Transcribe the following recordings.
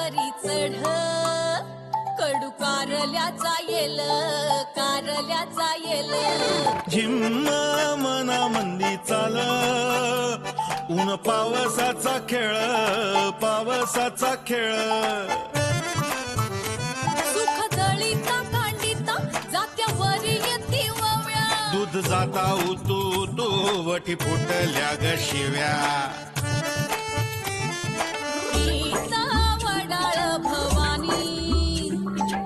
झाडावरी चढ कडू कारल्याचा येल झिम्म मना मंदी चाल ऊन पावसाचा खेळ सुख जळीता कांडिता जात्यावरी येती वव्या दूध जाता उतू तू वठी फुटल्या ग शिव्या गीता वडाळ भवानी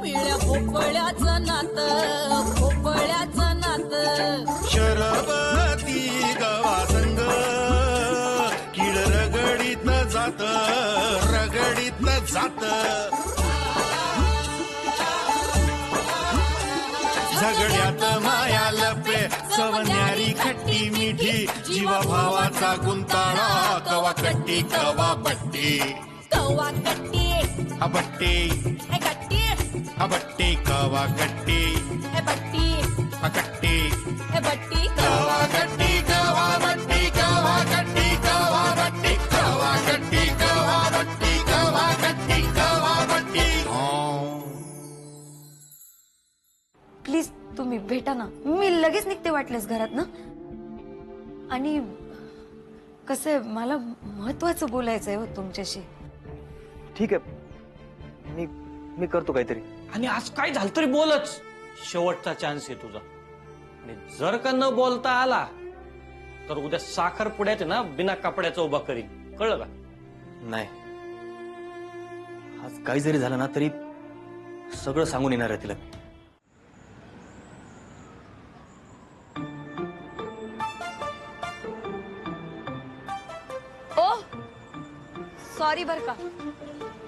पिळ्या भोपळ्याचं नात शरबती गवा संग किड रगडीत जात झगड्यात माया लपे सवन्यारी खट्टी मिठी जीवा भावाचा गुंताळा कवा कट्टी कवा बट्टी अबट्टी अबट्टी कवा कट्टी बट्टी अकट्टी बट्टी कवा कट्टी कवा बट्टी कवा कट्टी कवा बट्टी कवा कट्टी कवा बट्टी कवा कट्टी कवा बट्टी प्लीज तुम्ही भेटा ना, मी लगेच निघते वाटल्यास घरात ना. आणि कसं आहे, मला महत्वाचं बोलायचं आहे हो तुमच्याशी. ठीक आहे, मी करतो काहीतरी. आणि आज काय झालं तरी बोलच, शेवटचा चान्स आहे तुझा. आणि जर का न बोलता आला तर उद्या साखरपुड्यात ना बिना कपड्याचा उभा करीन, कळलं का? नाही, आज काही जरी झालं ना तरी सगळं सांगून येणार आहे तिला. ओ सॉरी बर का,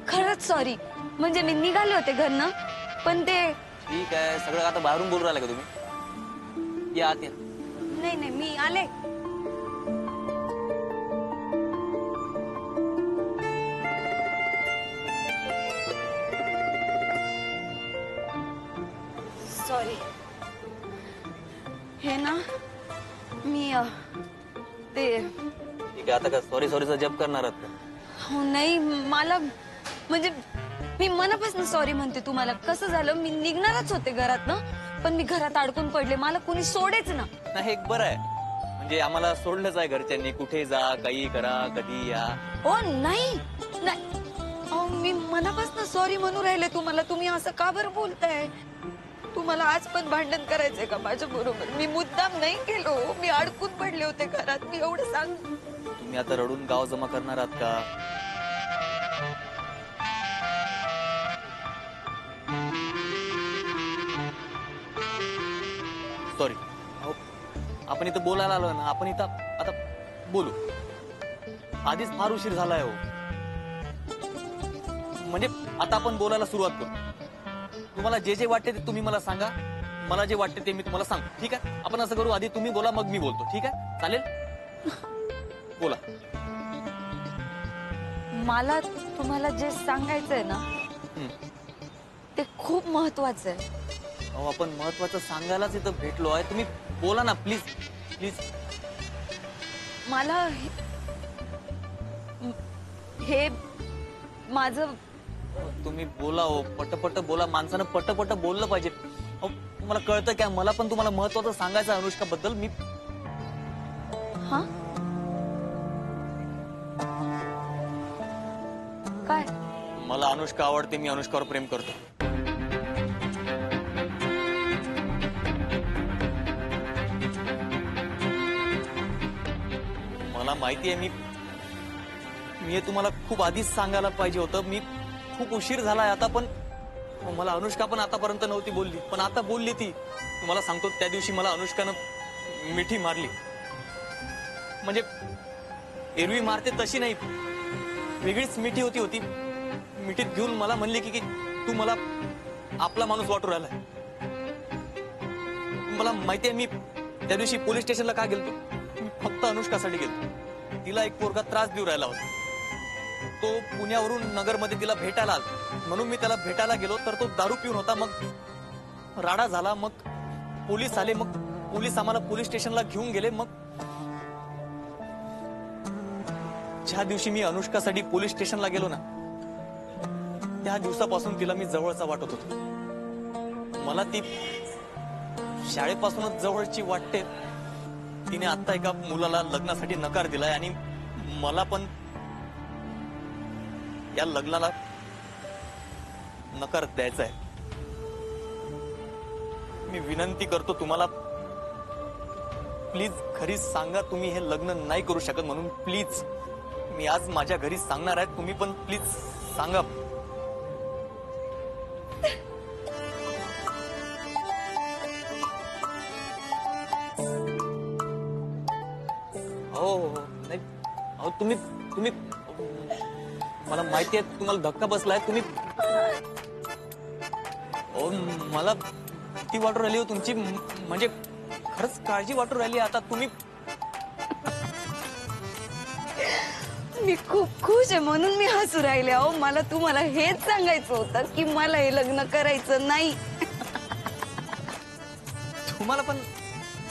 खरंच सॉरी. म्हणजे मी निघाले होते घरनं, पण ते ठीक आहे, सगळं आता बाहेरून बोलून राहिला का तुम्ही? या आत या. नाही मी आले. सॉरी. हे ना मी ते ठीक आहे, आता का सॉरीचा जप करणार आहात का? हो नाही, मला म्हणजे मी मनापासून सॉरी म्हणते तुम्हाला. कसं झालं, मी निघणारच होते घरातनं, पण मी घरात अडकून पडले, मला कोणी सोडेच ना. नाही, एक बरं आहे, म्हणजे आम्हाला सोडलंच आहे घरच्यांनी. कुठे जा, काही करा, कधी या. ओ नाही अहो, मी मनापासून सॉरी म्हणून राहिले तुम्हाला. तुम्ही असं का बरं बोलताय? तुम्हाला आज पण भांडण करायचंय का माझ्या बरोबर? मी मुद्दाम नाही केलो, मी अडकून पडले होते घरात. मी एवढं सांग. तुम्ही आता रडून गाव जमा करणार आहात का? सॉरी, आपण इथं बोलायला आलो ना, आपण इथं आता बोलू. आधीच फार उशीर झालाय हो. म्हणजे आता आपण बोलायला सुरुवात करू. तुम्हाला जे जे वाटते ते तुम्ही मला सांगा, मला जे वाटते ते मी तुम्हाला सांगतो. ठीक आहे, आपण असं करू, आधी तुम्ही बोला मग मी बोलतो. ठीक आहे, चालेल? बोला. मला तुम्हाला जे सांगायचंय ना ते खूप महत्वाचं आहे. अहो, आपण महत्वाचं सांगायलाच इथं भेटलो आहे. तुम्ही बोला ना, प्लीज प्लीज. मला हे माझं. तुम्ही बोला हो, पटपट बोला. माणसानं पटपट बोललं पाहिजे. अहो, तुम्हाला कळतं काय, मला पण तुम्हाला महत्वाचं सांगायचं अनुष्का बद्दल. मी हा काय? मला अनुष्का आवडते, मी अनुष्कावर प्रेम करतो. मला माहिती आहे, मी हे तुम्हाला खूप आधीच सांगायला पाहिजे होतं. मी खूप उशीर झालाय आता, पण मला अनुष्का पण आतापर्यंत नव्हती बोलली, पण आता बोलली ती. तुम्हाला सांगतो, त्या दिवशी मला अनुष्कानं मिठी मारली. म्हणजे एरवी मारते तशी नाही, वेगळीच मिठी होती. मिठीत घेऊन मला म्हणली की तू मला आपला माणूस वाटू राहिलाय. मला माहितीये, मी त्या दिवशी पोलीस स्टेशनला का गेलतो? मी फक्त अनुष्कासाठी गेलतो. तिला एक पोरगा त्रास देऊ राहिला होता. तो पुण्यावरून नगरमध्ये तिला भेटायला आला, म्हणून मी त्याला भेटायला गेलो. तर तो दारू पिऊन होता. मग राडा झाला, मग पोलीस आले. मग पोलीस आम्हाला पोलीस स्टेशनला घेऊन गेले. मग ज्या दिवशी मी अनुष्कासाठी पोलीस स्टेशनला गेलो ना, त्या दिवसापासून तिला मी जवळचा वाटत होतो. मला ती शाळेपासूनच जवळची वाटते. तिने आता एका मुलाला लग्नासाठी नकार दिलाय आणि मला पण या लग्नाला नकार द्यायचा आहे. मी विनंती करतो तुम्हाला, प्लीज घरी सांगा तुम्ही हे लग्न नाही करू शकत म्हणून. प्लीज, मी आज माझ्या घरी सांगणार आहे, तुम्ही पण प्लीज सांगा. हो हो नाही, अहो तुम्ही तुम्ही मला माहिती आहे तुम्हाला धक्का बसलाय. तुम्ही हो, मला ती वाटू राहिली हो तुमची, म्हणजे खरंच काळजी वाटू राहिली. आता तुम्ही मी खूप खुश आहे म्हणून मी हसू राहिले. अहो मला तुम्हाला हेच सांगायचं होतं की मला हे लग्न करायचं नाही. तुम्हाला पण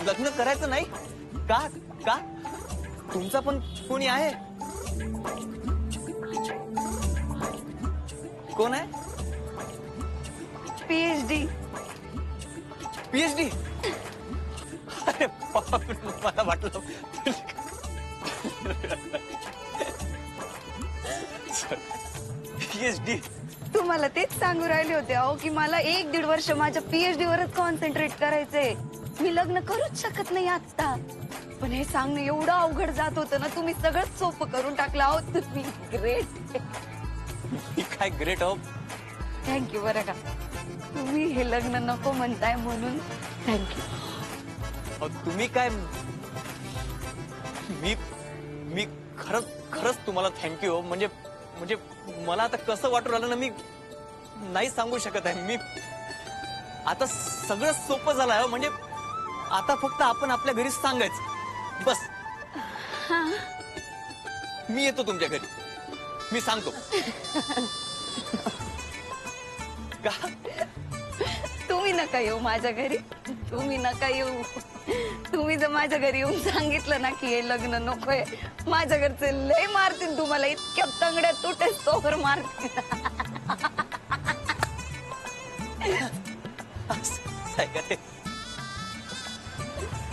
लग्न करायचं नाही का? का तुमचा पण कोणी आहे? कोण आहे? PhD. PhD? अरे बापरे, मला वाटलं PhD. तुम्हाला तेच सांगू राहिले होते अहो की मला 1-1.5 वर्ष माझ्या PhD वरच कॉन्सन्ट्रेट करायचंय. मी लग्न करूच शकत नाही आता. पण हे सांगणं एवढं अवघड जात होतं ना, तुम्ही सगळं सोपं करून टाकलं. अहो तुम्ही ग्रेट. मी काय ग्रेट आहो. थँक्यू. बरं का, तुम्ही हे लग्न नको म्हणताय म्हणून थँक्यू. अहो, तुम्ही काय, मी मी खरंच खरंच तुम्हाला थँक्यू हो. म्हणजे म्हणजे मला आता कसं वाटू राहिलं ना, मी नाही सांगू शकत आहे. मी आता सगळं सोपं झालं आहे. म्हणजे आता फक्त आपण आपल्या घरी सांगायचं बस. मी येतो तुमच्या घरी, मी सांगतो. का? तुम्ही नका येऊ माझ्या घरी. तुम्ही नका येऊ. तुम्ही जर माझ्या घरी येऊन सांगितलं ना की हे लग्न नकोय, माझ्या घरचे लय मारतील तुम्हाला. इतक्या तंगड्या तुटे तोवर मारतील. असं आहे का ते?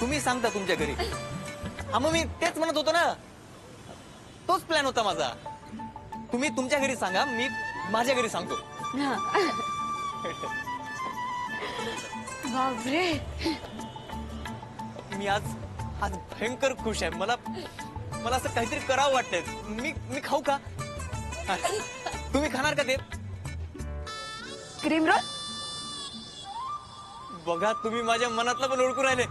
तुम्ही सांगता तुमच्या घरी. हा मग मी तेच म्हणत होतो ना, तोच प्लॅन होता माझा. तुम्ही तुमच्या घरी सांगा, मी माझ्या घरी सांगतो. हा. बापरे, मी आज आज भयंकर खुश आहे. मला मला असं काहीतरी करावं वाटतंय. मी मी खाऊ का? तुम्ही खाणार का ते? Cream roll. बघा, तुम्ही माझ्या मनातलं पण ओळखू राहिले.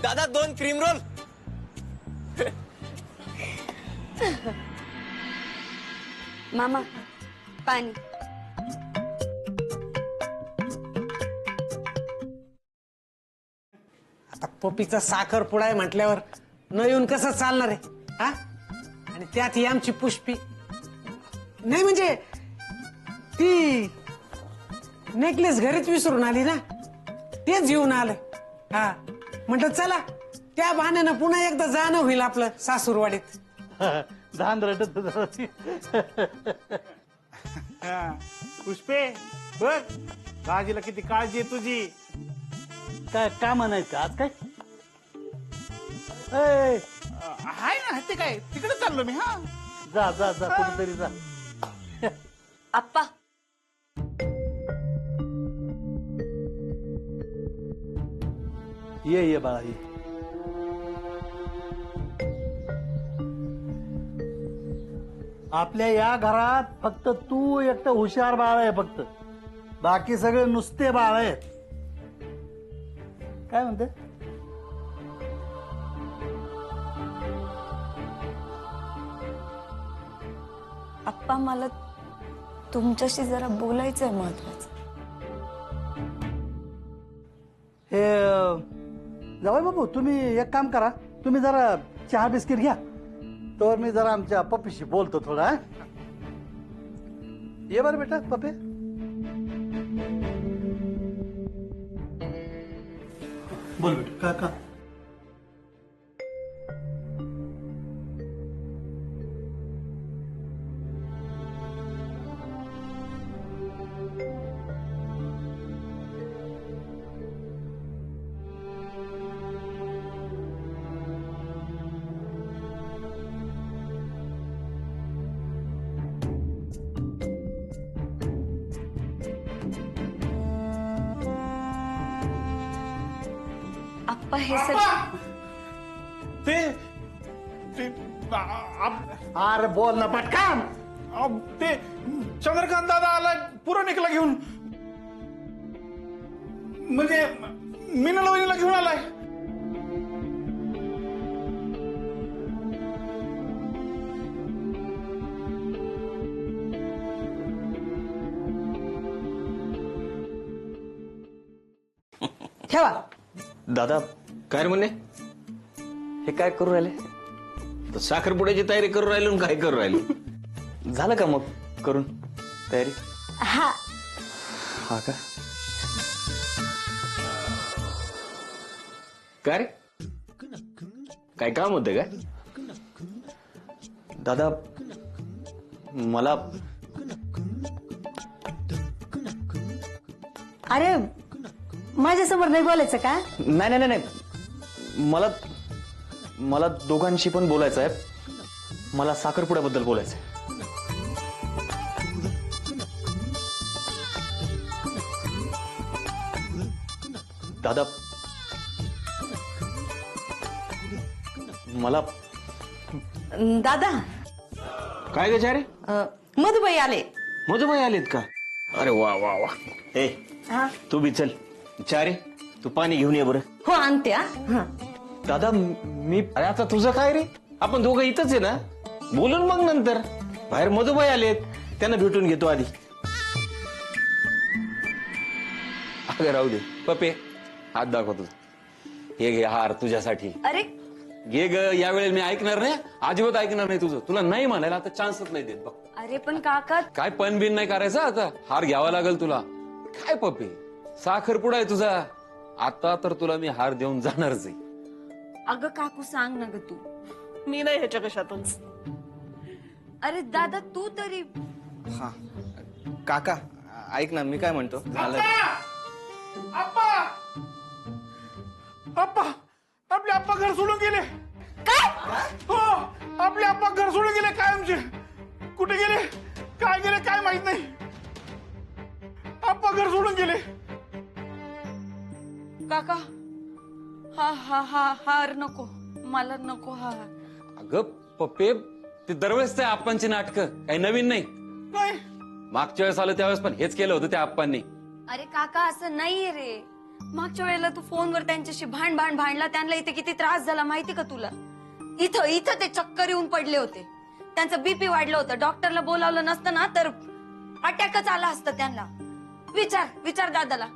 दादा 2 क्रीम रोल. मामा पाणी. आता पपीचा साखरपुडा आहे म्हटल्यावर न येऊन कसं चालणार आहे हा? आणि त्यात ही आमची पुष्पी नाही, म्हणजे ती नेकलेस घरीच विसरून आली ना, तेच घेऊन आलं. हा म्हटलं चला त्या बहाण्यानं पुन्हा एकदा जाणं होईल आपलं सासूरवाडीत. धान रटत पुष्पे बघ, राजीला किती काळजी आहे तुझी. काय काय म्हणायचं आज काय? हाय ना, ते काय तिकडे चाललो मी. हा जा जा जा, कुठेतरी जा. आप्पा, ये बाळा ये. आपल्या या घरात फक्त तू एकटं हुशार बाळ आहे. फक्त बाकी सगळे नुसते बाळ आहेत. काय म्हणते? आप्पा मला तुमच्याशी जरा बोलायचंय महत्वाचं. हे जावई बाबू, तुम्ही एक काम करा, तुम्ही जरा चहा बिस्किट घ्या, तर मी जरा आमच्या पप्पीशी बोलतो थोडा. ये बरं बेटा पप्पे. बोल बेटा. का हे सगळं ते अरे बोल ना पटकन. ते चंद्रकांत दादा आलाय पुरणिकला घेऊन, म्हणजे मीनल वहिनीला घेऊन आलाय. ठेवा. दादा काय रे म्हणणे? हे काय करू राहिले? तर साखरपुड्याची तयारी करू राहिलो आणि काय करू राहिलो? झालं का मग करून तयारी? हा हा का? काय रे? काय काम होतं का? दादा मला अरे माझ्यासमोर नाही बोलायचं का? नाही नाही नाही मला मला दोघांशी पण बोलायचं आहे. मला साखरपुड्याबद्दल बोलायचं आहे. दादा मला दादा काय ग चारे? मधुबाई आले. मधुबाई आलेत का? अरे वा वा वा. ए हा तू बी चल. चारे तू पाणी घेऊन ये बरं. हो आणते. हा दादा मी अरे आता तुझं काय रे? आपण दोघं इथंच आहे ना, बोलून मग नंतर. बाहेर मधुबाई आलेत, त्यांना भेटून घेतो आधी. अगं राहू दे. पप्पे हात दाखव तुझा. हे घे हार तुझ्यासाठी. अरे घे ग. यावेळेला मी ऐकणार नाही, अजिबात ऐकणार नाही तुझं. तुला नाही म्हणायला आता चान्सच नाही देत बघ. अरे पण काका काय पण बिन नाही करायचं. आता हार घ्यावा लागेल तुला. काय पप्पे साखरपुडा आहे तुझा. आता तर तुला मी हार देऊन जाणारच आहे. अगं काकू सांग ना ग तू. मी नाही ह्याच्या कशातच. अरे दादा तू तरी. हा काका ऐक ना मी काय म्हणतो. झालं आप्पा आप्पा आपले आप्पा घर सोडून गेले. काय? हो आपले आप्पा घर सोडून गेले कायमचे. कुठे गेले काय गेले काय माहित नाही. आप्पा घर सोडून गेले. काका हा हा हा हार नको मला नको हा हार. अगं पप्पे ते दरवेळेस त्या आप्पांची नाटकं काही नवीन नाही. नाही मागच्या वेळेस आलं त्यावेळेस पण हेच केलं होतं त्या आप्पांनी. अरे काका असं नाहीये रे. मागच्या वेळेला तू फोनवर त्यांच्याशी भांडला. त्यांना इथे किती त्रास झाला माहिती का तुला? इथं ते चक्कर येऊन पडले होते. त्यांचं बीपी वाढलं होतं. डॉक्टरला बोलावलं नसतं ना तर अटॅकच आला असतं त्यांना. विचार दादाला.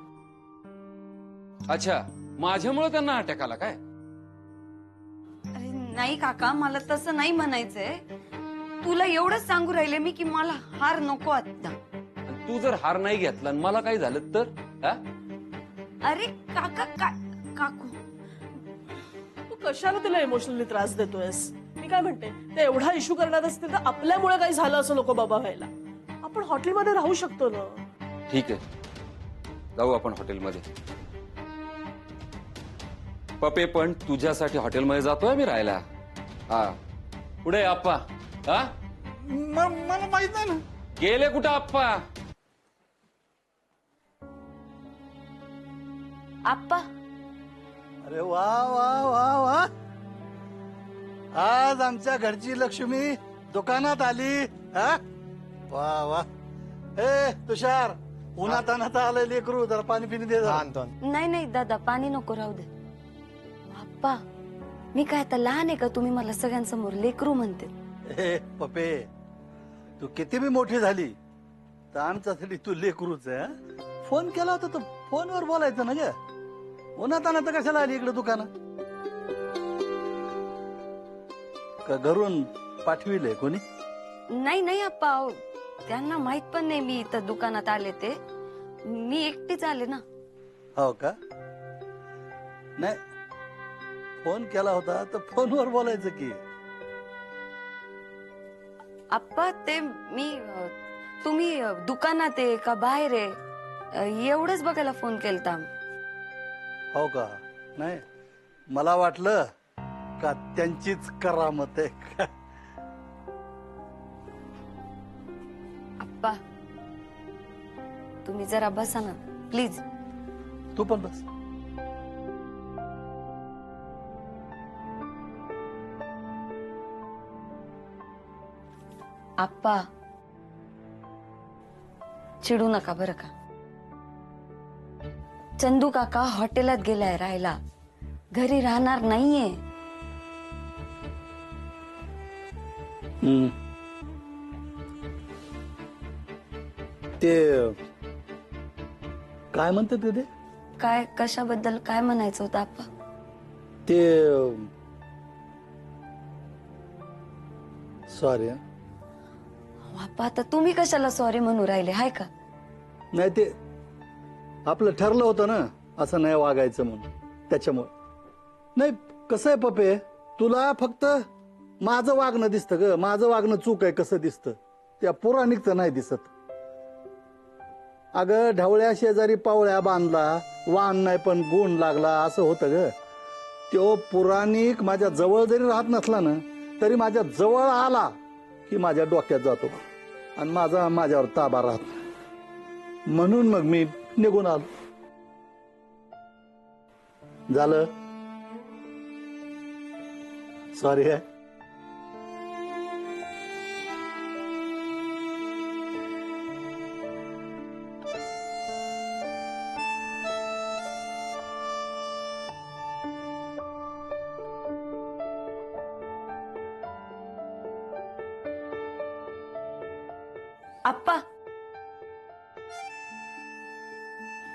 अच्छा माझ्यामुळे त्यांना अटॅक आला काय? अरे नाही काका मला तसं नाही म्हणायचंय. तुला एवढंच सांगू राहिले मी की मला हार नको आता. आणि तू जर हार नाही घेतला आणि मला काही झालं तर हा? अरे काका काकू तू कशाला तिला इमोशनली त्रास देतोयस? मी काय म्हणते, ते एवढा इश्यू करणार असतील तर आपल्यामुळे काही झालं असं नको बाबा व्हायला. आपण हॉटेलमध्ये राहू शकतो ना. ठीक आहे जाऊ आपण हॉटेलमध्ये. पप्पे पण तुझ्यासाठी हॉटेलमध्ये जातोय मी राहायला. हा पुढे आप्पा. हा मला माहित नाही ना. गेले कुठं आप्पा? आप्पा अरे वा वा वा वा. आज आमच्या घरची लक्ष्मी दुकानात आली. हा वा वा. ए तुषार उन्हात अनात आलंय लेकरू. जरा पाणी पिणी दे जरा. नाही दादा पाणी नको राहू दे. आप्पा मी काय आता लहान आहे का तुम्ही मला सगळ्यांसमोर लेकरू म्हणते? ए पप्पे तू किती बी मोठी झाली तर आमच्यासाठी तू लेकरूच आहे. हा? फोन केला होता तर फोनवर बोलायचं ना ग. उन्हात अनात कशाला आली इकडे दुकानात? का घरून पाठविले कोणी? नाही आप्पा अहो, त्यांना माहित पण नाही मी इथं दुकानात आले ते. मी एकटीच आले ना. हो का? नाही फोन केला होता तर फोनवर बोलायचं की. आप्पा ते मी तुम्ही दुकानात आहे का बाहेर आहे एवढंच बघायला फोन केलता. हो का? नाही मला वाटलं का त्यांचीच करामत आहे का. आप्पा तुम्ही जरा बसा ना प्लीज. तू पण बस. आप्पा चिडू नका बरं का. चंदू काका हॉटेलात गेलाय राहायला, घरी राहणार नाहीये. ते काय म्हणतात ते काय कशाबद्दल काय म्हणायचं होतं आप्पा? ते सॉरी. आप्पा आता तुम्ही कशाला सॉरी म्हणू राहिले हाय का? नाही ते आपलं ठरलं होतं ना असं नाही वागायचं म्हणून, त्याच्यामुळे. नाही कसं आहे पप्पे, तुला फक्त माझं वागणं दिसतं ग, माझं वागणं चूक आहे कसं दिसतं, त्या पुराणिकचं नाही दिसत. अगं ढवळ्या शेजारी पावळ्या बांधला, वाण नाही पण गुण लागला असं होतं ग. तो पुराणिक माझ्या जवळ जरी राहत नसला ना तरी माझ्या जवळ आला की माझ्या डोक्यात जातो आणि माझा माझ्यावर ताबा राहत नाही. म्हणून मग मी निघून आलो. झालं सॉरी आहे. आप्पा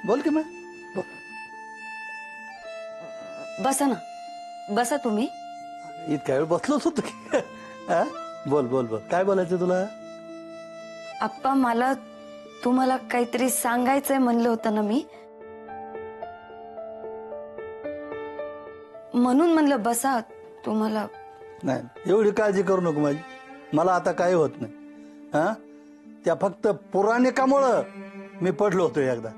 बोल की मग बोल. बसा ना, बसा तुम्ही. इतक्या वेळ बसलोच होतो की हा? बोल बोल बोल, काय बोलायचं तुला? आप्पा मला तुम्हाला काहीतरी सांगायचंय म्हणलं होतं ना मी, म्हणून म्हणलं बसा. तुम्हाला नाही एवढी काळजी करू नको माझी, मला आता काही होत नाही. हा त्या फक्त पुराणिकामुळं मी पडलो होतो एकदा,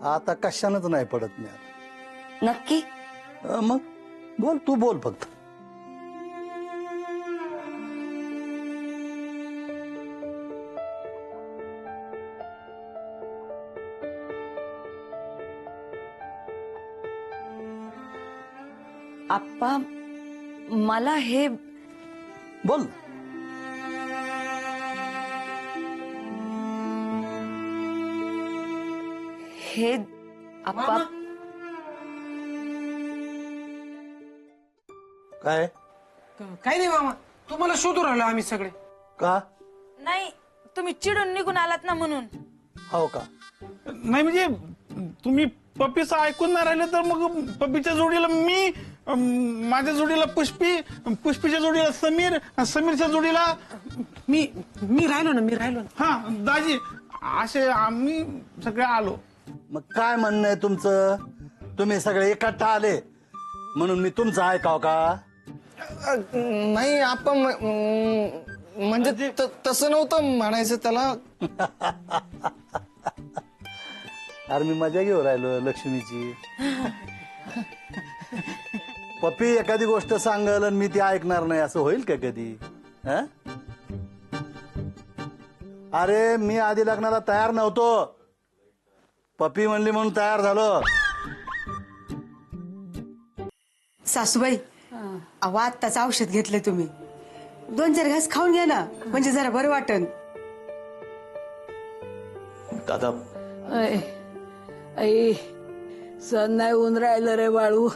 आता कशानच नाही पडत मी आता. नक्की? मग बोल, तू बोल फक्त. आप्पा मला हे बोल. हे आप्पा काय काही नाही मामा, तुम्हाला शोधू राहिलो आम्ही सगळे. का? नाही तुम्ही चिडून निघून आलात ना म्हणून. हो का? नाही म्हणजे तुम्ही पप्पीचं ऐकून नाही राहिले तर मग पप्पीच्या जोडीला मी, माझ्या जोडीला पुष्पी, पुष्पीच्या जोडीला समीर, समीरच्या जोडीला मी राहिलो ना, मी राहिलो ना. हा दाजी, असे आम्ही सगळे आलो. मग काय म्हणणं आहे तुमचं? तुम्ही सगळे एकट्ठा आले म्हणून मी तुमचं ऐकाव का? नाही आपण म्हणजे तसं नव्हतं म्हणायचं त्याला. अरे मी मजा घेऊ राहिलो लक्ष्मीची. पप्पी एखादी गोष्ट सांगल आणि मी ती ऐकणार नाही असं होईल का कधी? हा? अरे मी आधी लग्नाला तयार नव्हतो, पप्पी म्हणली म्हणून तयार झालो. सासूबाई, अहो आत्ताच औषध घेतले तुम्ही, 2-4 घास खाऊन घ्या ना, म्हणजे जरा बरं वाटन. दादा आई सण नाही होऊन राहिलं रे बाळू,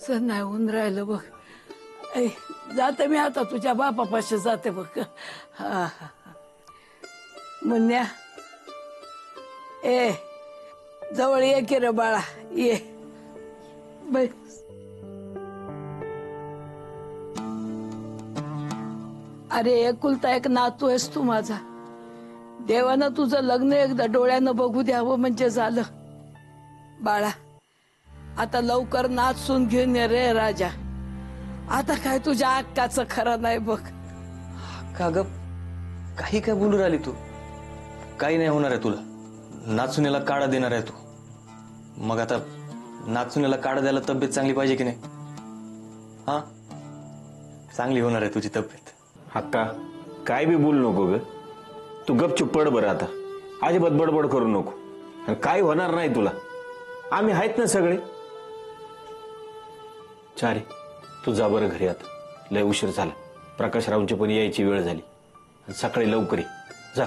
सण नाही होऊन राहिलं बघ. ऐ जाते मी आता तुझ्या बापापाशी जाते बघ. हा मुन्या ए जवळ ये की रे बाळा, ये बस. अरे एकुलता एक नातू आहेस तू माझा, देवानं तुझं लग्न एकदा डोळ्यानं बघू द्यावं म्हणजे झालं. बाळा आता लवकर नाचून घेऊन ये रे राजा, आता काय तुझ्या अक्काचं खरं नाही बघ. का ग काही काय बोलू राहिली तू? काही नाही होणार आहे तुला, नाचुनीला काढा देणार आहे तू. मग आता नाचुनीला काढा द्यायला तब्येत चांगली पाहिजे की नाही? हा चांगली होणार आहे तुझी तब्येत. हक्का काय बी बोलू नको ग, तू गपचूप पड बरं. आता अजिबात बडबड करू नको, आणि काय होणार नाही तुला, आम्ही आहेत ना सगळे. चारी तू जा बरं घरी, आता लय उशीर झाला, प्रकाशरावची पण यायची वेळ झाली. सकाळी लवकर ये. जा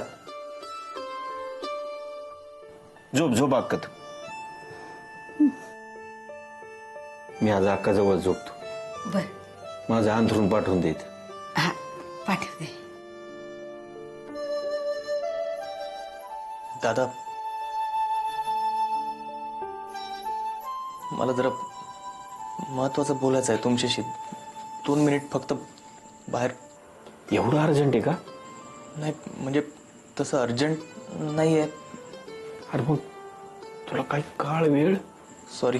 झोप अक्का तू. मी आज अक्का जवळ झोपतो. बर माझं अंथरून पाठवून देत. हा पाठवते. दादा, मला जरा महत्वाचं बोलायचं आहे तुमच्याशी. 2 मिनिट फक्त बाहेर. एवढं अर्जंट आहे का? नाही म्हणजे तसं अर्जंट नाही आहे. अरे मग तुला काही काळ वेळ. सॉरी.